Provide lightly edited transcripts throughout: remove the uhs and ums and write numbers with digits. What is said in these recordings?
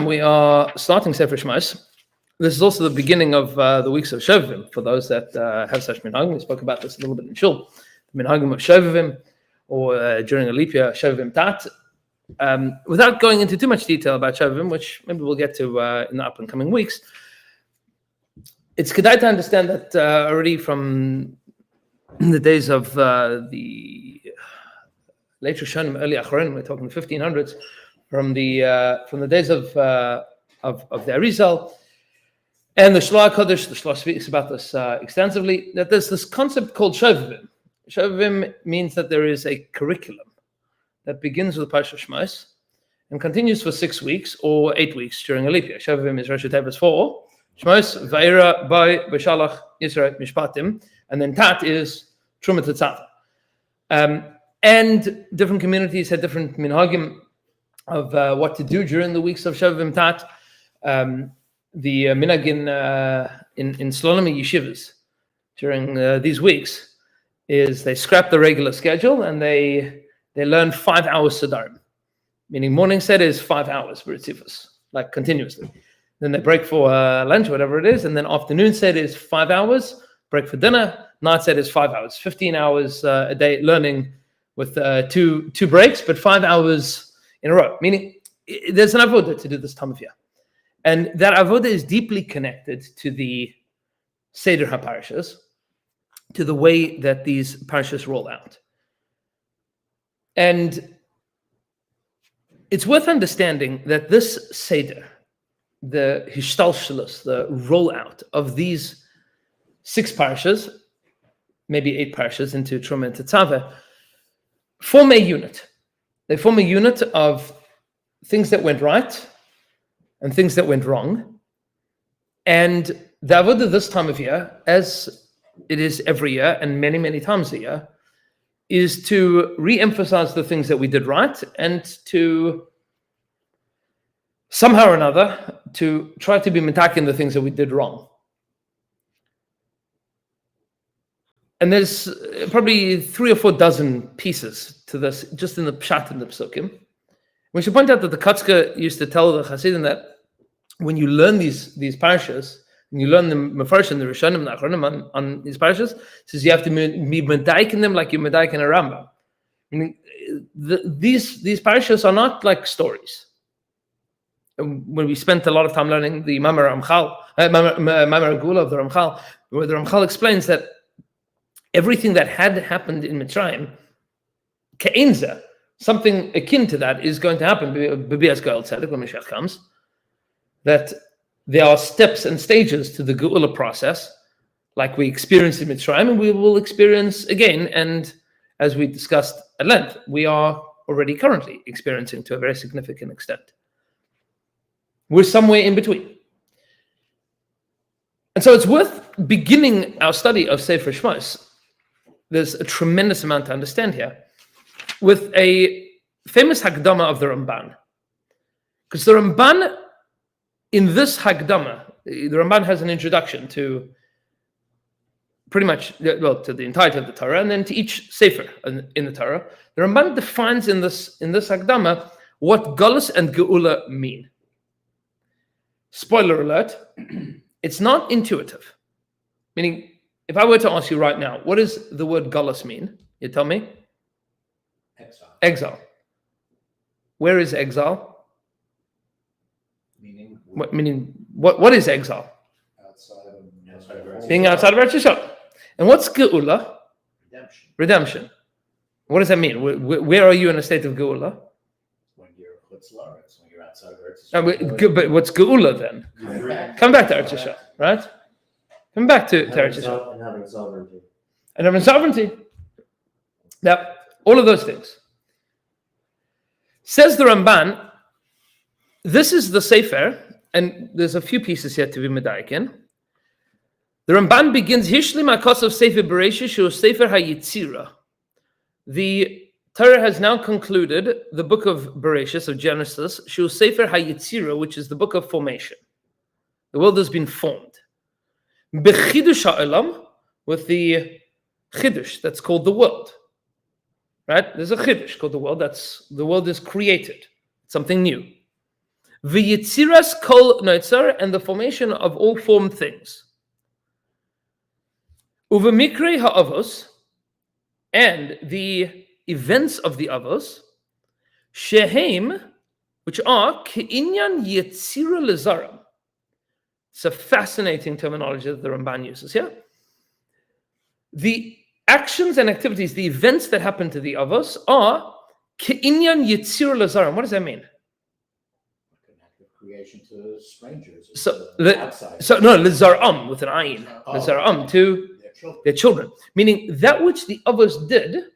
we are starting Sefer Shmos. This is also the beginning of the weeks of Shovavim, for those that have such minhagim. We spoke about this a little bit in Shul. The minhagim of Shovavim, or during a leap year, Shovavim Tat. Without going into too much detail about Shovavim, which maybe we'll get to in the up and coming weeks, it's kedai to understand that already from the days of the late Rishonim, early Acharonim, we're talking the 1500s, from the days of the Arizal and the Shloah Kodesh. The Shloah speaks about this extensively, that there's this concept called Shovavim. Shovavim means that there is a curriculum that begins with Parsha Shmos and continues for 6 weeks or 8 weeks during a leap year. Shovavim is Rosh Hashanah for Shmos, Va'era, Bai, Beshalach, Yisrael, Mishpatim, and then Tat is Truma Tetzaveh. And different communities had different minhagim of what to do during the weeks of Shovavim Tat. The minhag in Slonimi yeshivas during these weeks is they scrap the regular schedule and they learn 5 hours Sadarim, meaning morning set is 5 hours B'ritzifus, like continuously. Then they break for lunch, whatever it is, and then afternoon set is 5 hours, break for dinner, night set is 5 hours, 15 hours a day learning with two breaks, but 5 hours in a row, meaning there's an avodah to do this time of year. And that avodah is deeply connected to the Seder HaParashas, to the way that these parashas roll out. And it's worth understanding that this Seder, the Hishtalshelus, the rollout of these 6 parashas, maybe 8 parashas into Truma and Tetzaveh, form a unit. They form a unit of things that went right and things that went wrong. And the avodah this time of year, as it is every year and many, many times a year, is to re-emphasize the things that we did right and to somehow or another to try to be metakin the things that we did wrong. And there's probably 3 or 4 dozen pieces to this, just in the Pshat and the Psukim. We should point out that the Kotzker used to tell the Hasidim that when you learn these parashas, and you learn the Mefarsh and the Rishonim and the Achronim on these parashas, says you have to be medaik in them like you medaik in a Rambam. Meaning, these parashas are not like stories. And when we spent a lot of time learning the Mamar Gula of the Ramchal, where the Ramchal explains that everything that had happened in Mitzrayim, Ke'enza, something akin to that is going to happen. B'bias Goel Tzedek, when Mashiach comes, that there are steps and stages to the Geula process, like we experienced in Mitzrayim, and we will experience again. And as we discussed at length, we are already currently experiencing to a very significant extent. We're somewhere in between. And so it's worth beginning our study of Sefer Shmos. There's a tremendous amount to understand here with a famous Hagdama of the Ramban. Because the Ramban, in this Hagdama, the Ramban has an introduction to pretty much, well, to the entirety of the Torah, and then to each Sefer in the Torah. The Ramban defines in this Hagdama what Galus and Geula mean. Spoiler alert, it's not intuitive. Meaning, if I were to ask you right now, what does the word Galus mean? You tell me? Exile. Exile. Where is exile? Meaning? What is exile? Outside of Being outside of Eretz Yisrael. And what's Geula? Redemption. What does that mean? Where are you in a state of Geula? When you're Chutz La'aretz, when you're outside of Eretz Yisrael. But what's Geula then? Come back to Eretz Yisrael, right? Come back to Eretz Yisrael. And having sovereignty. And having sovereignty. Now, all of those things. Says the Ramban, this is the Sefer, and there's a few pieces here to be medayik in. The Ramban begins, Hishlim HaKos of Sefer Bereshis, Shu Sefer HaYitzira. The Torah has now concluded the book of Bereshis, of Genesis, Shu Sefer HaYitzira, which is the book of formation. The world has been formed. Bechidush ha'olam, with the chidush that's called the world. Right? There's a chidush called the world. The world is created. Something new. V'yitziras kol noitzer, and the formation of all formed things. Uvemikri ha'avos, and the events of the avos, shehem, which are ke'inyan yitzira lezaram. It's a fascinating terminology that the Ramban uses here. The actions and activities, the events that happen to the avos are ke'inyan yitzira lezaram. What does that mean? Creation to strangers. So lezaram with an ayin. Lezaram to their children. Meaning that which the avos did,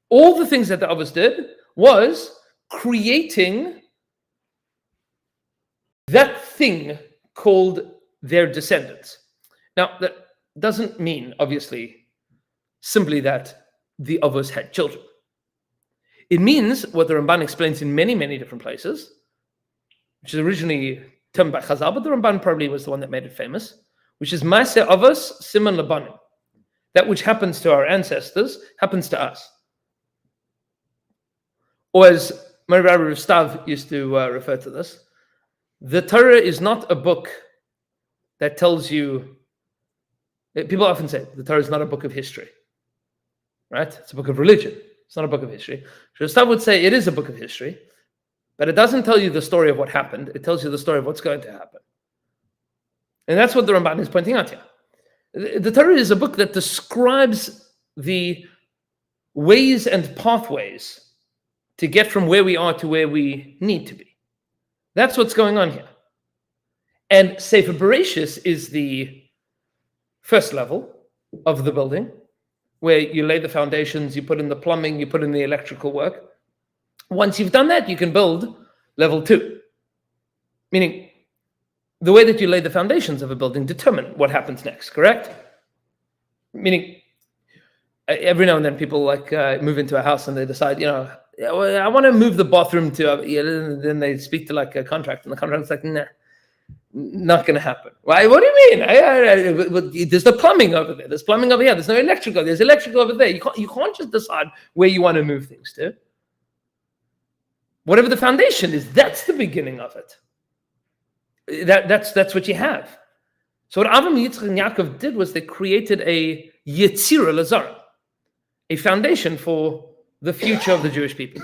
all the things that the avos did was creating that thing called their descendants. Now, that doesn't mean, obviously, simply that the avos had children. It means what the Ramban explains in many, many different places, which is originally termed by Chazal, but the Ramban probably was the one that made it famous, which is Maaseh Avos Siman Labanim. That which happens to our ancestors happens to us. Or as my Rabbi Rustav used to refer to this, the Torah is not a book that tells you. People often say the Torah is not a book of history, right? It's a book of religion. It's not a book of history. Rustav would say it is a book of history, but it doesn't tell you the story of what happened. It tells you the story of what's going to happen. And that's what the Ramban is pointing out here. The Torah is a book that describes the ways and pathways to get from where we are to where we need to be. That's what's going on here. And Sefer Bereshis is the first level of the building, where you lay the foundations, you put in the plumbing, you put in the electrical work. Once you've done that, you can build level 2. Meaning, the way that you lay the foundations of a building determine what happens next, correct? Meaning, every now and then people move into a house and they decide, I want to move the bathroom to, then they speak to a contractor, and the contractor's like, nah, not going to happen. Why? What do you mean? There's the plumbing over there. There's plumbing over here. There's no electrical. There's electrical over there. You can't just decide where you want to move things to. Whatever the foundation is, that's the beginning of it. That's what you have. So what Avram, Yitzchak, and Yaakov did was they created a Yetzira Lazar, a foundation for the future of the Jewish people.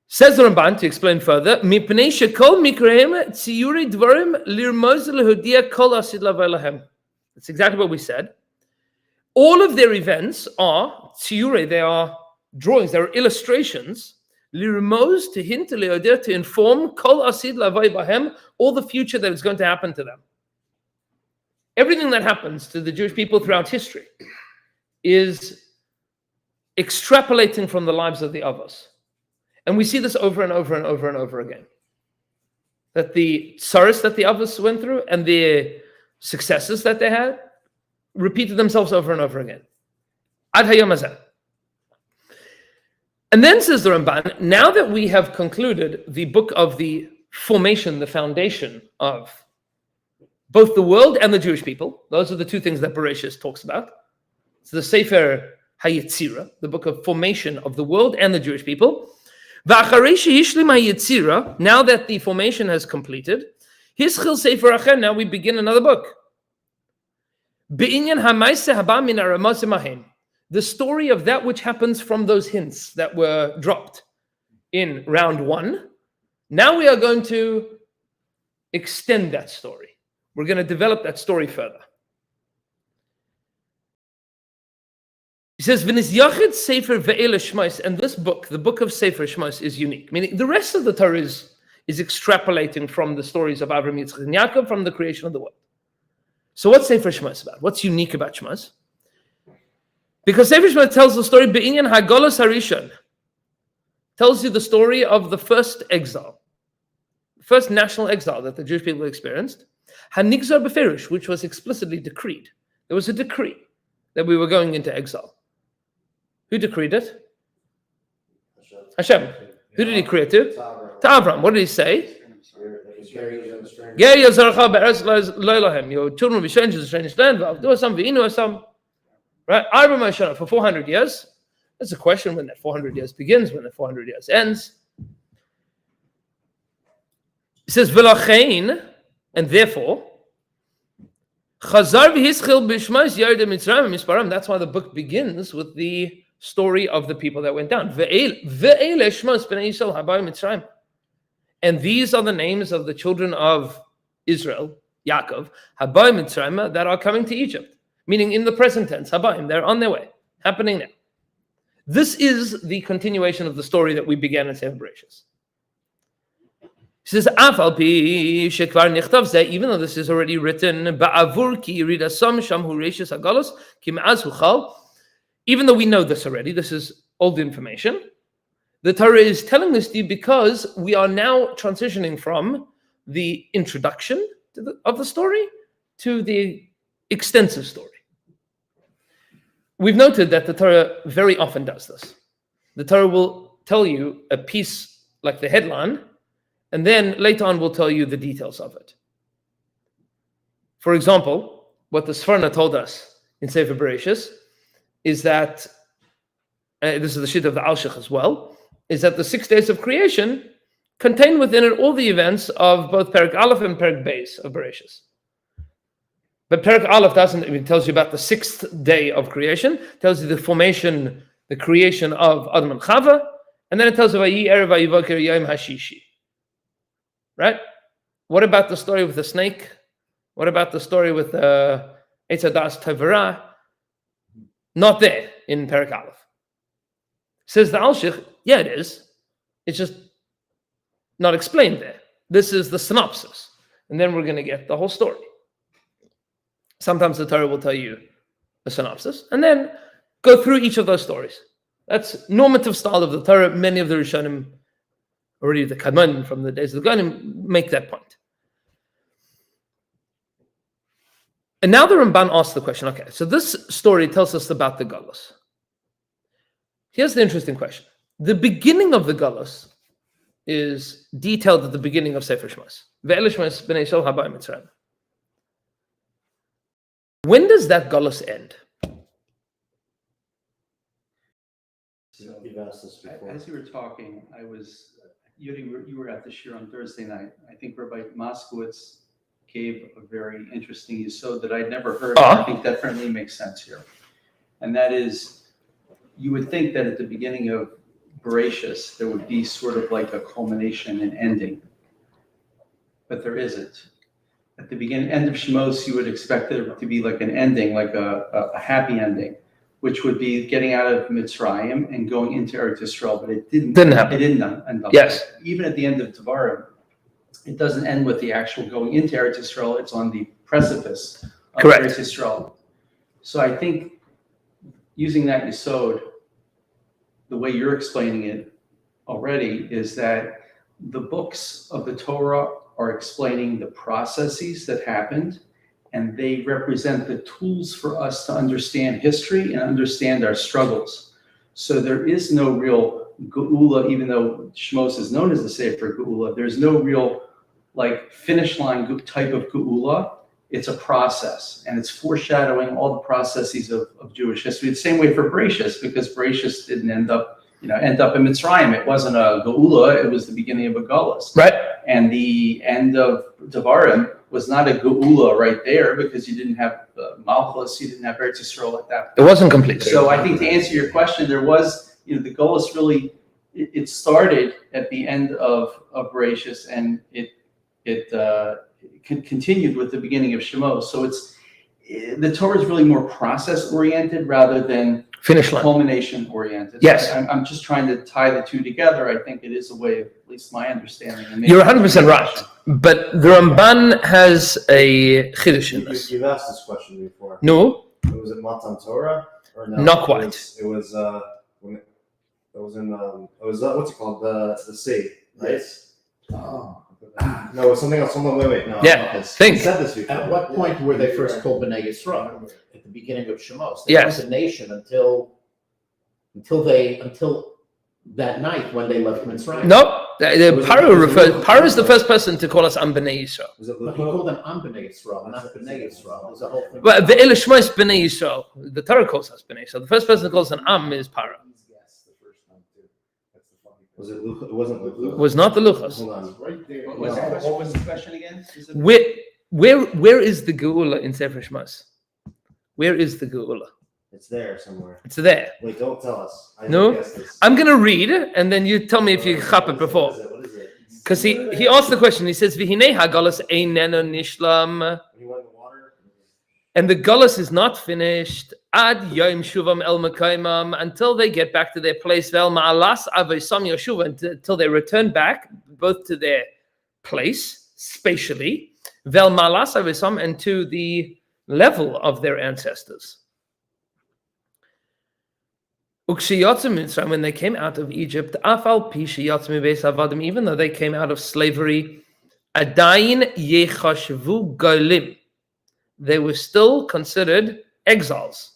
Says the Ramban, to explain further, Mipnei shekol mikreim tziyuri dvarim lirmoz lehudia kol asid lavei lahem. That's exactly what we said. All of their events are tziyuri, they are drawings, they are illustrations, lirmoz, to hint, lehudia, to inform, kol asid lavei lahem, all the future that is going to happen to them. Everything that happens to the Jewish people throughout history is extrapolating from the lives of the Avos. And we see this over and over and over and over again. That the tsaros that the Avos went through and the successes that they had repeated themselves over and over again. Ad hayom hazeh. And then says the Ramban, now that we have concluded the book of the formation, the foundation of both the world and the Jewish people, those are the two things that Bereshis talks about. It's the Sefer HaYetzira, the book of formation of the world and the Jewish people. Now that the formation has completed, now we begin another book. The story of that which happens from those hints that were dropped in round 1. Now we are going to extend that story. We're going to develop that story further. He says, "V'nisyachid Sefer ve'ele Shmos," and this book, the book of Sefer Shmos, is unique. Meaning, the rest of the Torah is extrapolating from the stories of Avraham, Yitzchak, and Yaakov from the creation of the world. So, what's Sefer Shmos about? What's unique about Shmos? Because Sefer Shmos tells the story Be'inyan Hagolos Harishon, tells you the story of the first exile, the first national exile that the Jewish people experienced. Hanigzar Beferush, which was explicitly decreed. There was a decree that we were going into exile. Who decreed it? Hashem. Who did he decree it to? To Avram. What did he say? Your children will be strangers in a strange land. Right? Avram Hashem for 400 years. There's a question when that 400 years begins, when that 400 years ends. It says, V'lachein, and therefore, Chazar v'hischil b'shmos Yerdei Mitzrayim misparam. That's why the book begins with the story of the people that went down. Ve'ele shmos b'nei Yisrael habayim Mitzrayim. And these are the names of the children of Israel, Yaakov, habayim Mitzrayim, that are coming to Egypt. Meaning in the present tense, habayim, they're on their way, happening now. This is the continuation of the story that we began in Sefer Bereshis. He says, even though this is already written, even though we know this already, this is old information, the Torah is telling this to you because we are now transitioning from the introduction of the story to the extensive story. We've noted that the Torah very often does this. The Torah will tell you a piece like the headline, and then later on we'll tell you the details of it. For example, what the Sforno told us in Sefer Bereshis is that, this is the shit of the Alshich as well, is that the 6 days of creation contain within it all the events of both Perek Aleph and Perek Beis of Bereshis. But Perek Aleph doesn't, it tells you about the 6th day of creation, tells you the formation, the creation of Adam and Chava, and then it tells you Vayi Erev Vayivoker Yom Hashishi. Right? What about the story with the snake? What about the story with Eitz Hadas Tavara? Not there in Perek Aleph. Says the Alshich, yeah, it is. It's just not explained there. This is the synopsis. And then we're going to get the whole story. Sometimes the Torah will tell you a synopsis and then go through each of those stories. That's normative style of the Torah. Many of the Rishonim, already the Kadmon from the days of the Ganim, make that point. And now the Ramban asks the question, okay, so this story tells us about the Galus. Here's the interesting question. The beginning of the Galus is detailed at the beginning of Sefer Shmos. Ve'ele shmos b'nei Yisrael habayim Mitzrayim. When does that Galus end? You've asked this before. As you were talking, you were at the shir on Thursday night. I think Rabbi Moskowitz gave a very interesting yesod that I'd never heard. I think that certainly makes sense here. And that is, you would think that at the beginning of Bereshis, there would be sort of like a culmination and ending. But there isn't. At the end of Shemos, you would expect there to be like an ending, like a happy ending, which would be getting out of Mitzrayim and going into Eretz Yisrael, but it didn't happen. It didn't end up. Yes. Even at the end of Devarim, it doesn't end with the actual going into Eretz Yisrael. It's on the precipice of Correct. Eretz Yisrael. So I think using that yesod, the way you're explaining it already, is that the books of the Torah are explaining the processes that happened, and they represent the tools for us to understand history and understand our struggles. So there is no real geula, even though Shmos is known as the Sefer Geula, there's no real like finish line type of geula. It's a process, and it's foreshadowing all the processes of Jewish history. The same way for Bereshis, because Bereshis didn't end up in Mitzrayim. It wasn't a geula, it was the beginning of a galus. Right. And the end of Devarim was not a geula right there, because you didn't have Malchus, you didn't have Eretz Yisrael at that point. It wasn't complete. So I think to answer your question, there was, the galus really, it started at the end of Bereshis, and it continued with the beginning of Shemos. So the Torah is really more process oriented rather than finish line, culmination oriented. Yes. So I'm just trying to tie the two together. I think it is a way of, at least my understanding. You're 100% right. But the Ramban has a chiddush in this. You've asked this question before. No. Was it Matan Torah or no? Not quite. It was what's it called? The sea, right? Yes. Oh. No, it was something else. Wait. No. Yeah. Think. Said this before. At what point were they first called Bnei Yisrael? At the beginning of Shemos. They Yes. weren't a nation until that night when they left Mitzrayim. No. Paro is the first person to call us Am Bnei Yisrael. Was it But he called them Am Bnei Yisrael, not Bnei Yisrael. There's a whole thing. But the Elishma Bnei Yisrael. The Torah calls us Bnei Yisrael. The first person that calls an Am is Paro. Yes, the first time too. That's the funny Was it Lucha? It wasn't Lucha. Was not the luchos. Hold on. Right there. What was the question? What was the question again? Is it- Where is the geula in Sefer Shmos? Where is the geula? It's there somewhere. It's there. Wait, don't tell us. I No? guess this. I'm gonna read and then you tell me if you chap it before. What is it? Because he asked the question. He says, "V'hinei hagalos eineno nishlam," When you went in the water? and the galus is not finished ad yom shuvam el mekaimam until they get back to their place. Vel ma'alas avosam yoshuva until they return back both to their place spatially, vel ma'alas avosam, and to the level of their ancestors. When they came out of Egypt, even though they came out of slavery, adayin yechashvu golim, they were still considered exiles.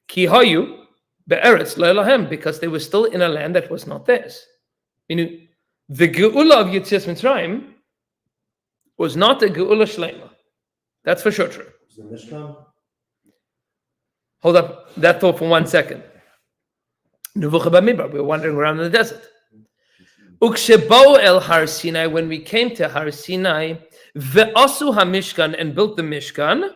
Ki hayu be'eretz lo lahem, because they were still in a land that was not theirs. The geula of Yetzias Mitzrayim was not a geula shlema. That's for sure true. Was it Mishkan? Hold up that thought for 1 second. We were wandering around in the desert. El Har Sinai, when we came to Har Sinai, ve'asu hamishkan, and built the Mishkan,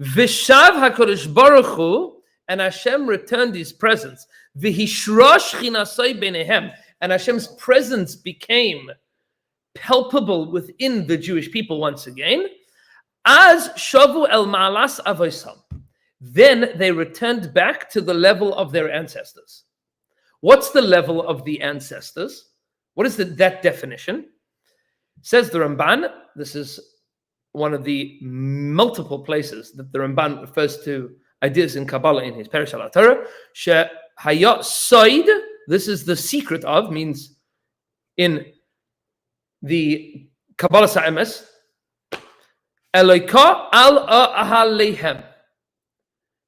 v'shav HaKadosh Baruch Hu, and Hashem returned His presence, v'hishrosh chinasai b'nehem, and Hashem's presence became palpable within the Jewish people once again. As shavu el ma'alas avoisam, then they returned back to the level of their ancestors. What's the level of the ancestors? What is that definition? Says the Ramban, this is one of the multiple places that the Ramban refers to ideas in Kabbalah in his Perush HaTorah, Shehaya Soid, this is the secret of, means in the Kabbalah Sa'emes, Eloka al ahalehem,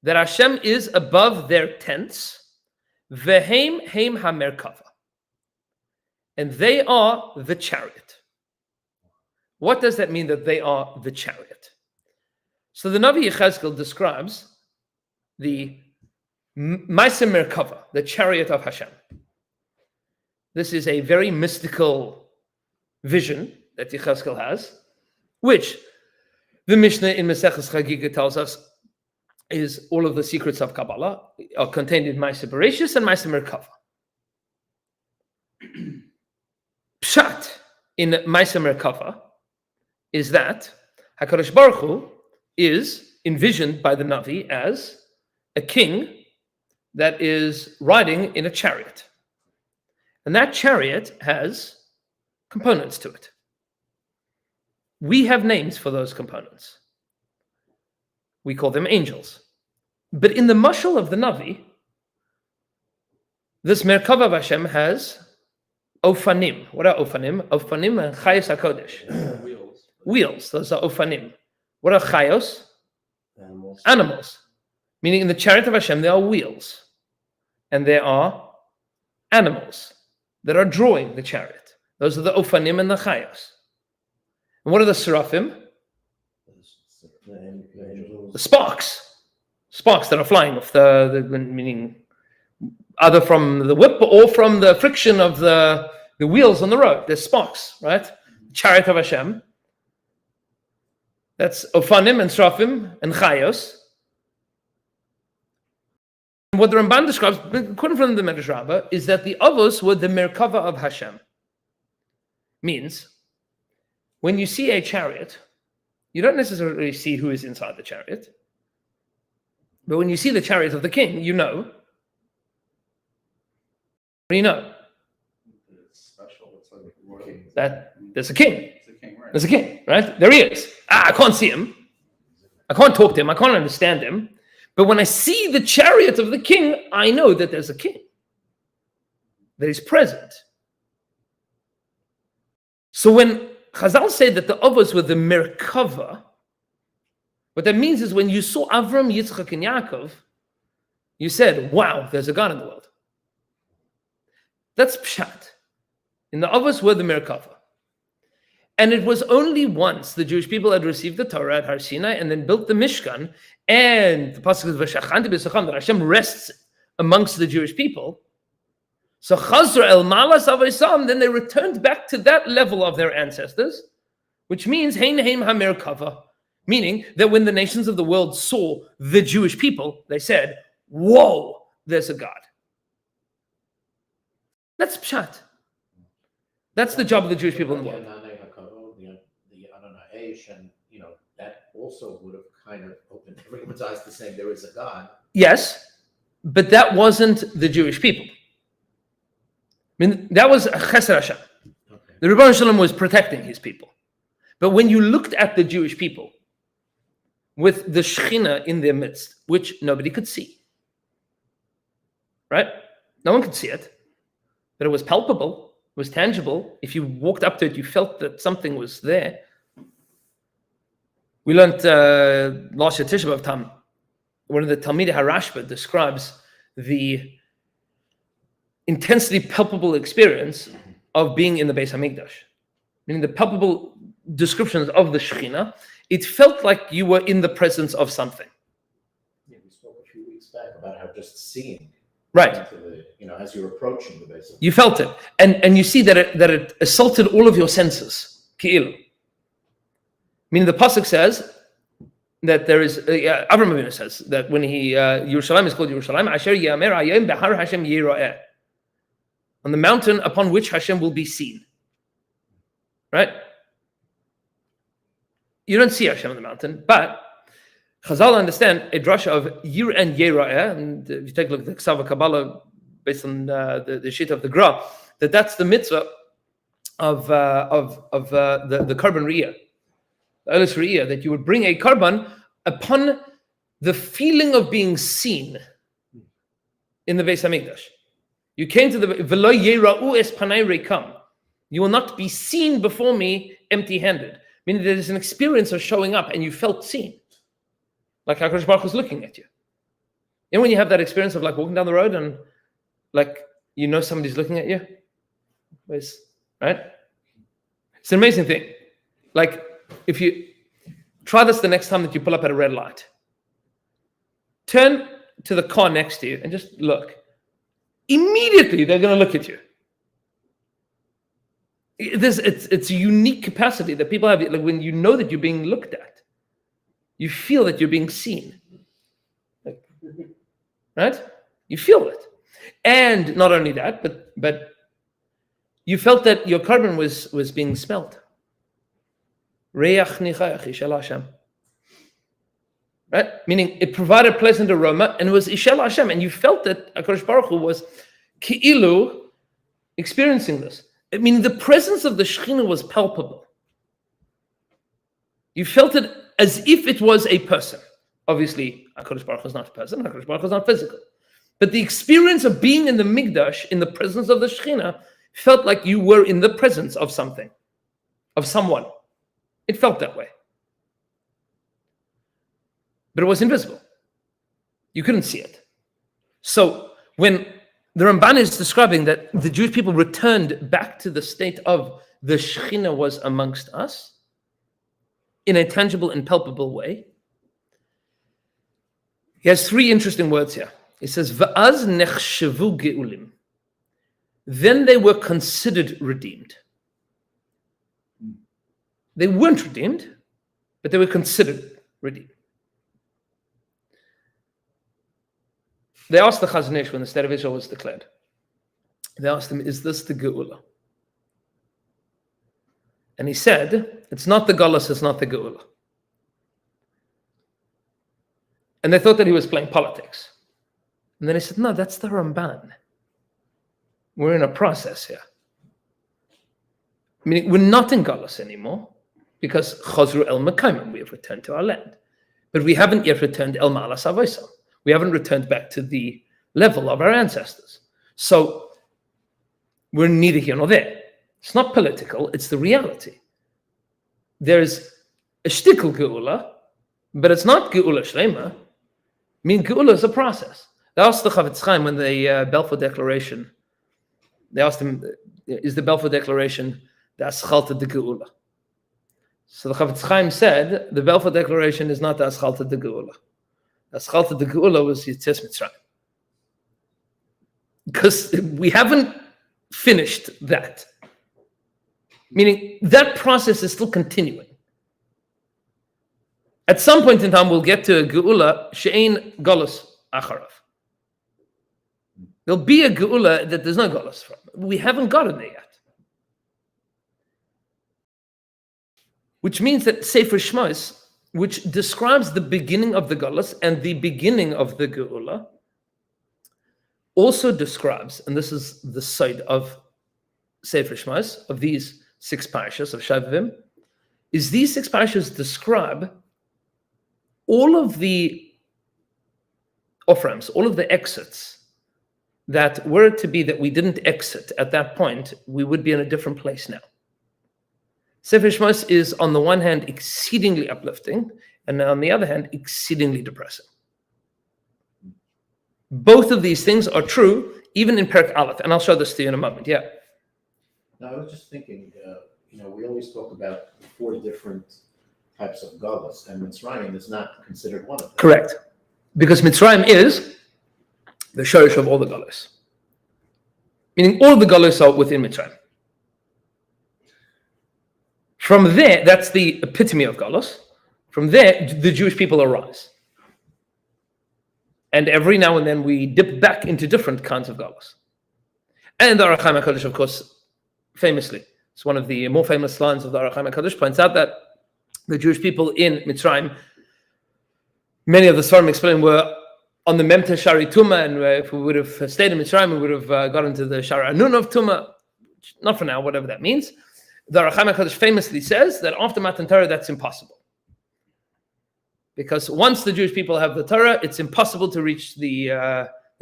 that Hashem is above their tents, vehem heim hamerkava, and they are the chariot. What does that mean that they are the chariot? So the Navi Yechezkel describes the Maaseh Merkava, the chariot of Hashem. This is a very mystical vision that Yechezkel has, which the Mishnah in Maseches Chagiga tells us is all of the secrets of Kabbalah are contained in Maaseh Bereshis and Maaseh Merkava. Pshat in Maaseh Merkava is that HaKadosh Baruch Hu is envisioned by the Navi as a king that is riding in a chariot. And that chariot has components to it. We have names for those components. We call them angels. But in the mashal of the Navi, this Merkava of Hashem has ofanim. What are ofanim? Ofanim and chayos HaKodesh. Wheels. Those are ofanim. What are chayos? Animals. Animals. Meaning in the chariot of Hashem, there are wheels. And there are animals that are drawing the chariot. Those are the ofanim and the chayos. And what are the seraphim? The sparks that are flying off the meaning either from the whip or from the friction of the wheels on the road. There's sparks, right? Chariot of Hashem. That's Ofanim and Seraphim and Chayos. And what the Ramban describes, according from the Medrash Rabbah, is that the Avos were the Merkava of Hashem. Means, when you see a chariot, you don't necessarily see who is inside the chariot. But when you see the chariot of the king, you know. What do you know? It's special. It's like royal. That there's a king. It's a king, right? There's a king, right? There he is. I can't see him. I can't talk to him. I can't understand him. But when I see the chariot of the king, I know that there's a king. That is present. So when Chazal say that the Avos were the Merkava, what that means is when you saw Avram, Yitzchak, and Yaakov, you said, wow, there's a God in the world. That's Pshat. And the Avos were the Merkava. And it was only once the Jewish people had received the Torah at Har Sinai and then built the Mishkan, and the pasuk is V'shachanti b'sacham, that Hashem rests amongst the Jewish people, So Chazra el Malas Avaisam, then they returned back to that level of their ancestors, which means Hein Heim Hamer Kava, meaning that when the nations of the world saw the Jewish people, they said, whoa, there's a God. That's Pshat. That's the job of the Jewish people in the world. The Adonai, and that also would have kind of opened everyone's eyes to saying there is a God. Yes, but that wasn't the Jewish people. I mean, that was Chesed Hashem. Okay. The Rebbeinu Shalom was protecting his people. But when you looked at the Jewish people with the Shekhinah in their midst, which nobody could see, right? No one could see it, but it was palpable, it was tangible. If you walked up to it, you felt that something was there. We learned last year Tisha B'Av Tam, one of the Talmidei HaRashba describes the intensely palpable experience of being in the Beis HaMikdash. Meaning the palpable descriptions of the Shekhinah, it felt like you were in the presence of something. Yeah, we spoke a few weeks back about how just seeing, Right. as you're approaching the base. You felt it. And you see that it assaulted all of your senses. Ki'ilu. Meaning the Pasuk says that there is, Avraham Avinu says that when Yerushalayim is called Yerushalayim, Asher Yamer Hayom Behar Hashem Yira'eh. On the mountain upon which Hashem will be seen. Right? You don't see Hashem on the mountain, but Chazal understand a drasha of Yir and Yera'eh, and if you take a look at the Ksava Kabbalah based on the sheet of the Gra, that's the mitzvah of the Karban Riyah, the Olis Riyah, that you would bring a Karban upon the feeling of being seen in the Beis HaMikdash. You came to the V'lo Yera'u es panai reikam. You will not be seen before me empty-handed. Meaning there's an experience of showing up and you felt seen. Like HaKadosh Baruch was looking at you. And when you have that experience of like walking down the road and like somebody's looking at you, right? It's an amazing thing. Like if you try this the next time that you pull up at a red light, turn to the car next to you and just look. Immediately they're going to look at you. It's a unique capacity that people have. Like when you know that you're being looked at, you feel that you're being seen. Right? You feel it. And not only that, but you felt that your carbon was being smelled. Reach nichayach ishel Hashem. Right? Meaning it provided pleasant aroma and it was ishel Hashem. And you felt that HaKadosh Baruch Hu was ki'ilu experiencing this. I mean, the presence of the Shekhinah was palpable. You felt it as if it was a person. Obviously, HaKadosh Baruch Hu is not a person, HaKadosh Baruch Hu is not physical. But the experience of being in the Mikdash, in the presence of the Shekhinah, felt like you were in the presence of something, of someone. It felt that way. But it was invisible. You couldn't see it. So when the Ramban is describing that the Jewish people returned back to the state of the Shekhinah was amongst us in a tangible and palpable way. He has three interesting words here. He says, Va'az nechshavu geulim. Then they were considered redeemed. They weren't redeemed, but they were considered redeemed. They asked the Chazon Ish when the state of Israel was declared. They asked him, is this the Geula? And he said, it's not the Galus, it's not the Geula. And they thought that he was playing politics. And then he said, no, that's the Ramban. We're in a process here. Meaning we're not in Galus anymore because Chazru el Mekayim, we have returned to our land. But we haven't yet returned el Ma'alas Avaisam. We haven't returned back to the level of our ancestors. So we're neither here nor there. It's not political, it's the reality. There's a shtickle geula, but it's not geula shlema. I mean, geula is a process. They asked the Chavetz Chaim when the Balfour Declaration, they asked him, is the Balfour Declaration the Aschalta de Geula? So the Chavetz Chaim said, the Balfour Declaration is not the Aschalta de Geula. The Aschalta de Geula was Yetzias Mitzrayim. because we haven't finished that. Meaning that process is still continuing. At some point in time, we'll get to a geula she'ein galus acharav. There'll be a geula that there's no galus from. We haven't gotten there yet. Which means that Sefer Shmos, which describes the beginning of the galus and the beginning of the geula, also describes, and this is the side of Sefer Shmos, of these 6 parashas of Shavim, is these 6 parashas describe all of the off-ramps, all of the exits that were to be that we didn't exit at that point, we would be in a different place now. Sefer Shmos is on the one hand exceedingly uplifting, and on the other hand exceedingly depressing. Both of these things are true, even in Perek Aleph, and I'll show this to you in a moment. Yeah. Now, I was just thinking, we always talk about 4 different types of galus, and Mitzrayim is not considered one of them. Correct. Because Mitzrayim is the shorish of all the galus. Meaning all the galus are within Mitzrayim. From there, that's the epitome of galus. From there, the Jewish people arise. And every now and then we dip back into different kinds of galus. And the Ohr HaChaim HaKadosh, of course, famously, it's one of the more famous lines of the Ohr HaChaim HaKadosh, points out that the Jewish people in Mitzrayim, many of the Svarim explain, were on the Memta Shari Tuma, and if we would have stayed in Mitzrayim, we would have got into the Shari Anun of Tuma. Not for now, whatever that means. The Ohr HaChaim HaKadosh famously says that after Matan Torah, that's impossible. Because once the Jewish people have the Torah, it's impossible to reach the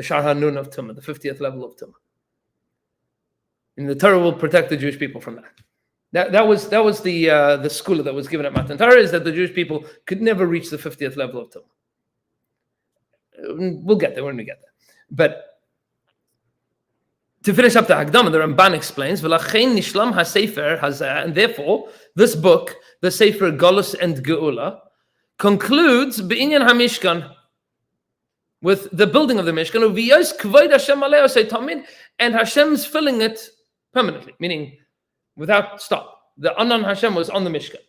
Shari Anun of Tuma, the 50th level of Tuma. And the Torah will protect the Jewish people from that. That was the school that was given at Matan Torah, is that the Jewish people could never reach the 50th level of Tuma. We'll get there when we get there. But to finish up the Hagdama, the Ramban explains, "V'lachein nishlam hasefer hazeh," and therefore this book, the Sefer Galus and Geula, concludes b'inyan hamishkan, with the building of the Mishkan, v'yos kvoid Hashem aleo tamid, and Hashem's filling it permanently, meaning without stop. The Anan Hashem was on the Mishkan.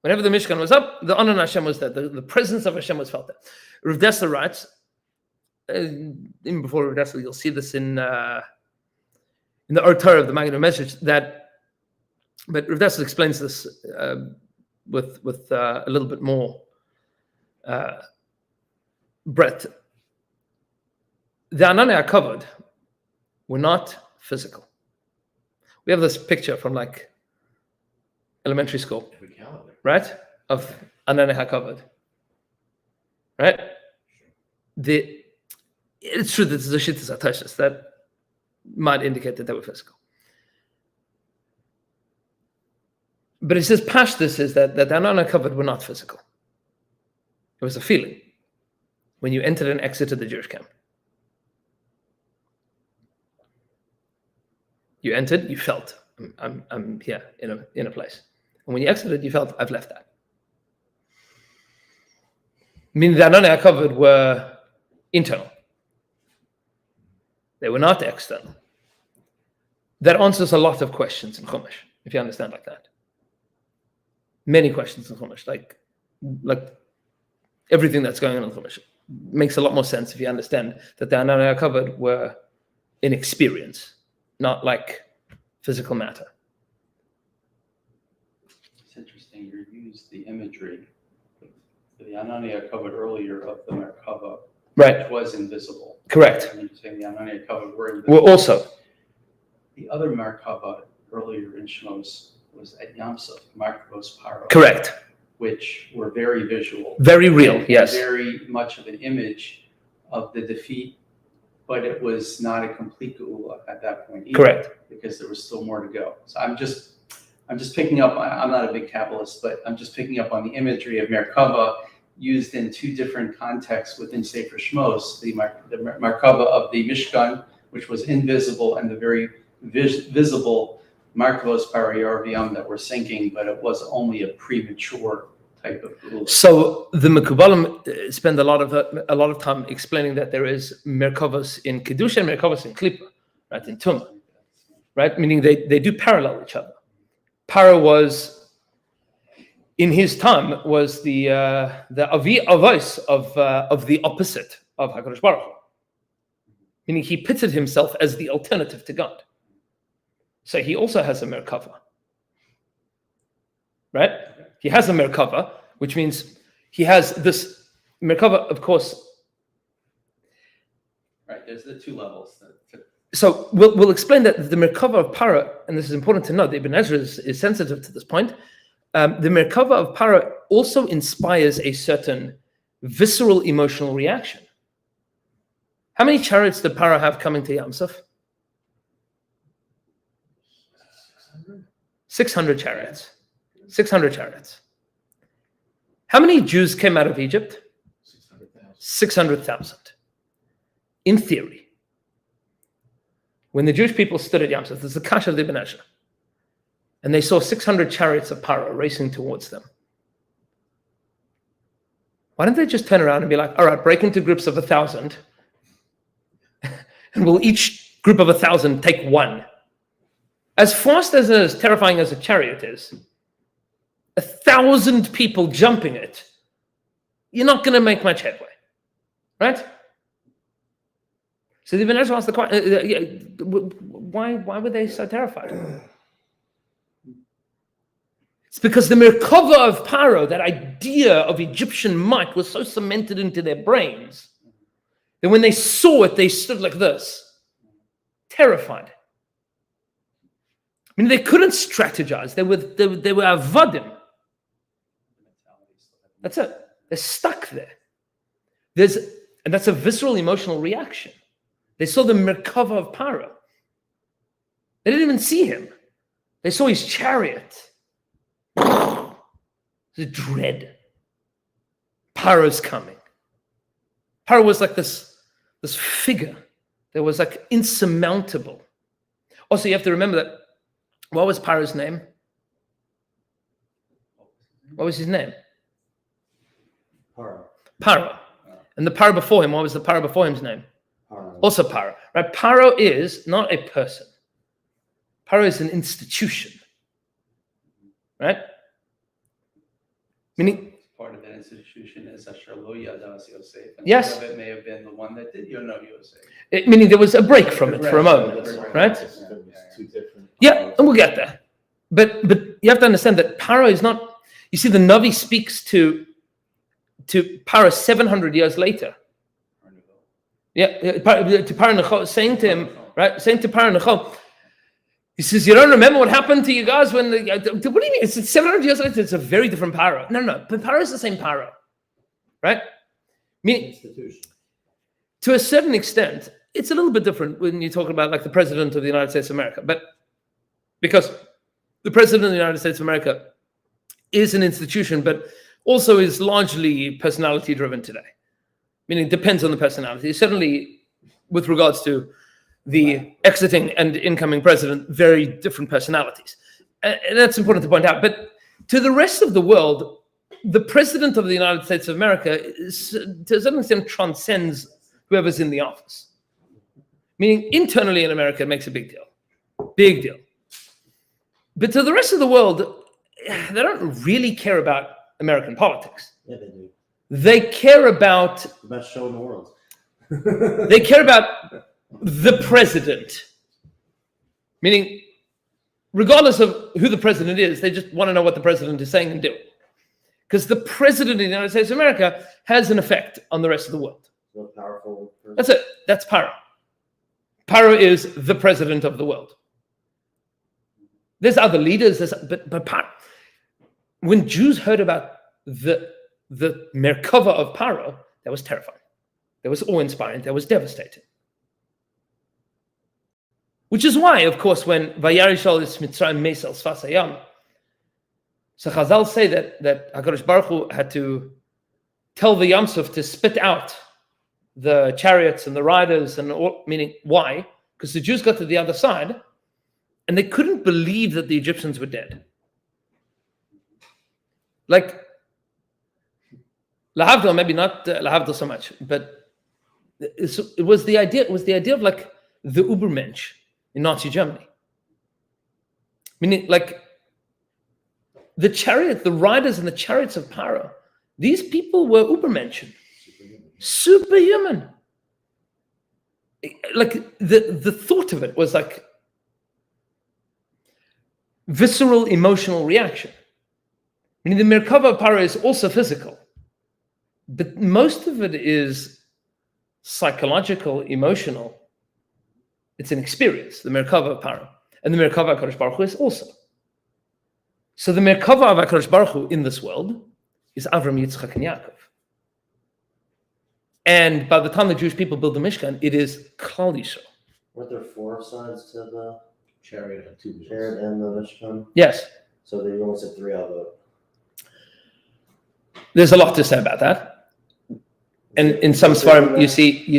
Whenever the Mishkan was up, the Anan Hashem was there. The presence of Hashem was felt there. Rav Dessler writes, even before Rav Dessler, you'll see this in the Or Torah of the Maggid HaMesech, but Rav Dessler explains this with a little bit more breadth. The Ananei HaKavod were not physical. We have this picture from like elementary school, right? Of Ananei HaKavod, right? It's true that there's a Shittas HaTosfos that might indicate that they were physical. But it says, Pashtus is that the Ananei HaKavod were not physical. It was a feeling when you entered and exited the Jewish camp. You entered, you felt, I'm here in a place. And when you exited, you felt, I've left that. Meaning the Ananei HaKavod were internal. They were not external. That answers a lot of questions in Chumash, if you understand like that. Many questions in Chumash, like everything that's going on in Chumash makes a lot more sense if you understand that the Ananei HaKavod were in experience, not like physical matter. It's interesting, you used the imagery for the Ananei HaKavod earlier of the Merkava, Right. which was invisible. Correct. And you're saying the Ananei HaKavod were invisible. Well, also, The other Merkava earlier in Shmos was at Yam Suf, Merkavos Paro. correct. Which were very visual. Very real, and yes. Very much of an image of the defeat, but it was not a complete geula at that point either. Correct. Because there was still more to go. So I'm just picking up, I'm not a big Kabbalist, but I'm just picking up on the imagery of Merkava used in 2 different contexts within Sefer Shmos, the Merkava of the Mishkan, which was invisible, and the very visible Merkavos Parayar V'yam that were sinking, but it was only a premature type of rule. So the Mekubalim spend a lot of time explaining that there is Merkavos in Kedusha and Merkavos in Klippa, right, in Tumah, right? Meaning they do parallel each other. Paro was, in his time, was the avi avos of the opposite of HaKadosh Baruch Hu. Meaning he pitted himself as the alternative to God. So he also has a Merkava. Right? He has a Merkava, which means he has this Merkava, of course. Right, there's the two levels. So we'll explain that the Merkava of Para, and this is important to note, Ibn Ezra is sensitive to this point. The Merkava of Para also inspires a certain visceral emotional reaction. How many chariots did Para have coming to Yam Suf? 600 chariots. 600 chariots. How many Jews came out of Egypt? 600,000. In theory. When the Jewish people stood at Yam Suf, this is the Kasha of the Ibn Ezra, and they saw 600 chariots of Paro racing towards them. Why don't they just turn around and be like, all right, break into groups of 1,000, and we'll each group of 1,000 take one. As fast as terrifying as a chariot is, 1,000 people jumping it, you're not going to make much headway, right? So the Ibn Ezra asked the question, why were they so terrified? It's because the Merkava of Paro, that idea of Egyptian might, was so cemented into their brains that when they saw it, they stood like this, terrified. I mean, they couldn't strategize. They were avadim. That's it. They're stuck there. And that's a visceral emotional reaction. They saw the Merkava of Paro. They didn't even see him. They saw his chariot. The dread. Paro's coming. Paro was like this figure that was like insurmountable. Also, you have to remember that, what was Paro's name? What was his name? Paro. And the Paro before him, what was the Paro before him's name? Paro. Also Paro. Right? Paro is not a person. Paro is an institution. Right? Meaning, Part of that institution is Asher Lo Yadas Yosef. And Yes. Part of it may have been the one that did know Yosef. meaning there was a break from it for a moment. Right? Yeah, and we'll get there. But you have to understand that Paro is not, you see, the Navi speaks to Paro 700 years later. Yeah, to Paro Necho, saying to him, right, saying to Paro Necho, he says, you don't remember what happened to you guys when what do you mean? It's 700 years later, it's a very different Paro. No, but Paro is the same Paro, right? Meaning, Institution. to a certain extent, it's a little bit different when you talk about like the president of the United States of America, but because the president of the United States of America is an institution, but also is largely personality driven today. Meaning it depends on the personality. Certainly with regards to the exiting and incoming president, very different personalities. And that's important to point out. But to the rest of the world, the president of the United States of America is, to a certain extent, transcends whoever's in the office. Meaning internally in America, it makes a big deal. Big deal. But to the rest of the world, they don't really care about American politics. Yeah, they do. They care about The best show in the world. they care about the president. Meaning, regardless of who the president is, they just want to know what the president is saying and doing. Because the president of the United States of America has an effect on the rest of the world. So powerful. person. That's it. That's Paro. Paro is the president of the world. There's other leaders, but Paro. When Jews heard about the Merkava of Paro, that was terrifying. That was awe-inspiring. That was devastating. Which is why, of course, when Vayarishal is Mitzrayim Mesel Sfasayam, so Chazal say that HaKadosh Baruch Hu had to tell the Yam Suf to spit out the chariots and the riders, and all, meaning why? Because the Jews got to the other side, and they couldn't believe that the Egyptians were dead. Like, Lahavdil, maybe not Lahavdil so much, but it was the idea. It was the idea of like the Ubermensch in Nazi Germany. Meaning, like the riders in the chariots of Paro. These people were Ubermenschen, superhuman. Like the thought of it was like visceral emotional reaction. I mean, the Merkava of Paro is also physical, but most of it is psychological, emotional. It's an experience, the Merkava of Paro. And the Merkava of HaKadosh Baruch Hu is also. So the Merkava of HaKadosh Baruch Hu in this world is Avram, Yitzchak, and Yaakov. And by the time the Jewish people build the Mishkan, it is Klal Yisrael. Weren't there 4 sides to the Chariot and 2 wheels. chariot and the Mishkan? Yes, So they only said 3 of it. there's a lot to say about that. And in some Svarim, you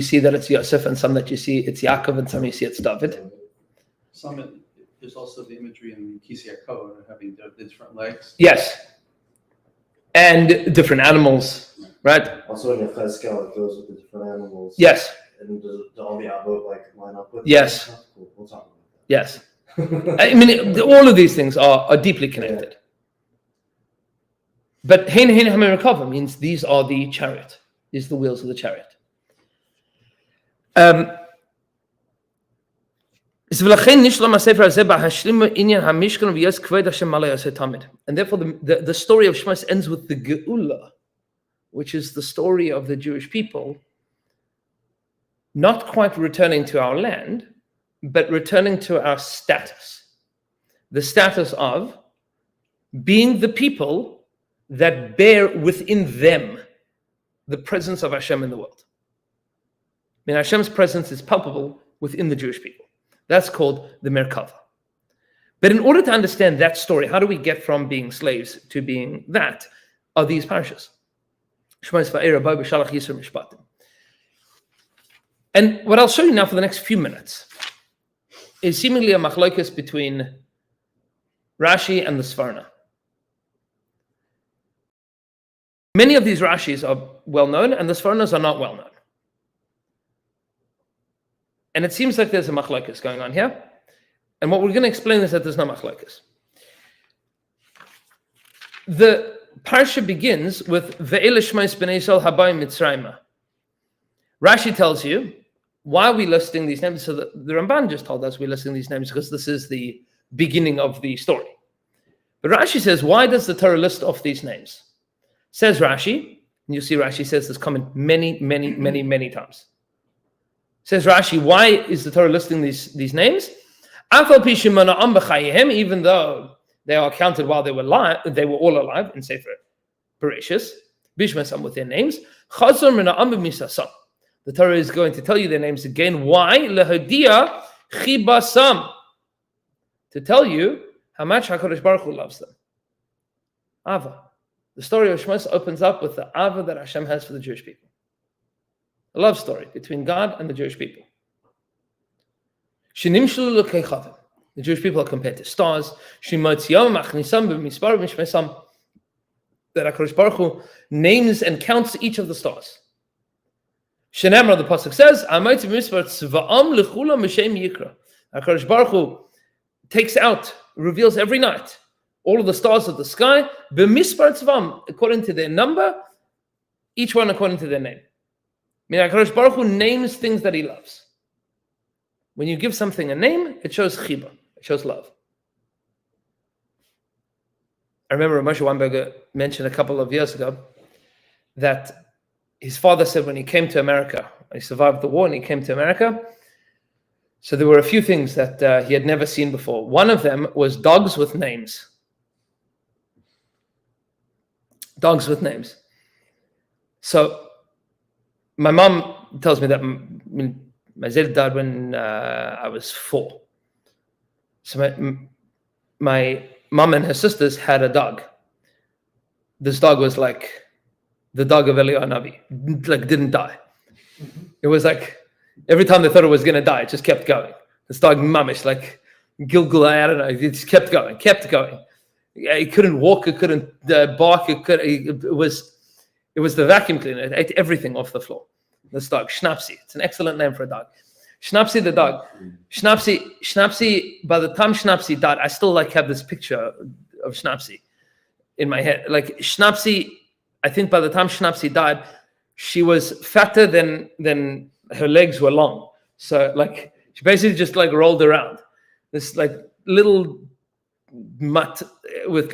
see that it's Yosef, and some that you see it's Yaakov, and some you see it's David. There's also the imagery in Kisei HaKod having the different legs. Yes. And different animals, right? Also in Yechezkel, it goes with the different animals. Yes, And do all the Avot like line up with Yes. that? Cool. We'll talk yes. about I mean, all of these things are deeply connected. But Hein Hein HaMerakava means these are the chariot. These are the wheels of the chariot. And therefore, the story of Shmos ends with the Geula, which is the story of the Jewish people not quite returning to our land, but returning to our status. The status of being the people that bear within them the presence of Hashem in the world. I mean, Hashem's presence is palpable within the Jewish people. That's called the Merkava. But in order to understand that story, how do we get from being slaves to being that? Are these parashas? And what I'll show you now for the next few minutes is seemingly a machlokes between Rashi and the Sforno. Many of these Rashis are well known, and the Sfornos are not well known. And it seems like there's a machlokes going on here. And what we're going to explain is that there's no machlokes. The parsha begins with Ve'ele Shmos Bnei Yisrael Habayim Mitzrayma. Rashi tells you, why are we listing these names? So the Ramban just told us we're listing these names because this is the beginning of the story. But Rashi says, why does the Torah list off these names? Says Rashi, and you see Rashi says this comment many times. Says Rashi, why is the Torah listing these names? Even though they are counted while they were all alive in Sefer Bereshis, Bishmasam with their names. The Torah is going to tell you their names again. Why? Lehadia chibasam. To tell you how much HaKadosh Baruch Hu loves them. Ava. The story of Shmos opens up with the Ava that Hashem has for the Jewish people. A love story between God and the Jewish people. The Jewish people are compared to stars. That HaKadosh Baruch Hu names and counts each of the stars. Shenemar, the pasuk says, HaKadosh Baruch Hu takes out, reveals every night all of the stars of the sky, according to their number, each one according to their name. Meaning HaKadosh Baruch Hu names things that he loves. When you give something a name, it shows chiba, it shows love. I remember Moshe Weinberger mentioned a couple of years ago that his father said when he came to America, he survived the war and he came to America, so there were a few things that he had never seen before. One of them was dogs with names. Dogs with names. So my mom tells me that my Zed died when I was 4. So my mom and her sisters had a dog. This dog was like the dog of Eliyahu Navi, like didn't die. It was like every time they thought it was going to die, it just kept going. This dog, mamish, like Gilgul, I don't know, it just kept going. It couldn't walk, it couldn't bark, it It was the vacuum cleaner. It ate everything off the floor. This dog, Schnapsy. It's an excellent name for a dog. Schnapsy the dog. Schnapsy, by the time Schnapsy died, I still have this picture of Schnapsy in my head. Like Schnapsy, I think by the time Schnapsy died, she was fatter than her legs were long. So she basically just rolled around. This little mutt with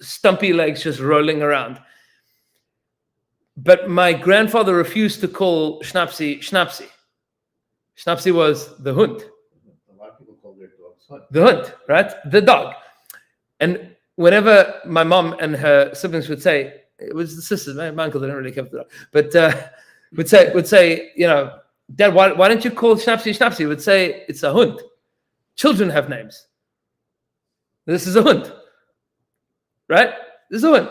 stumpy legs just rolling around. But my grandfather refused to call Schnapsy Schnapsy. Schnapsy was the hund. A lot of people call their dogs Hunt. The hund, right? The dog. And whenever my mom and her siblings would say, it was the sisters, my uncle didn't really care for the dog, but would say, Dad, why don't you call Schnapsy Schnapsy? He would say, it's a hund. Children have names. This is a hund. Right? This is a hund.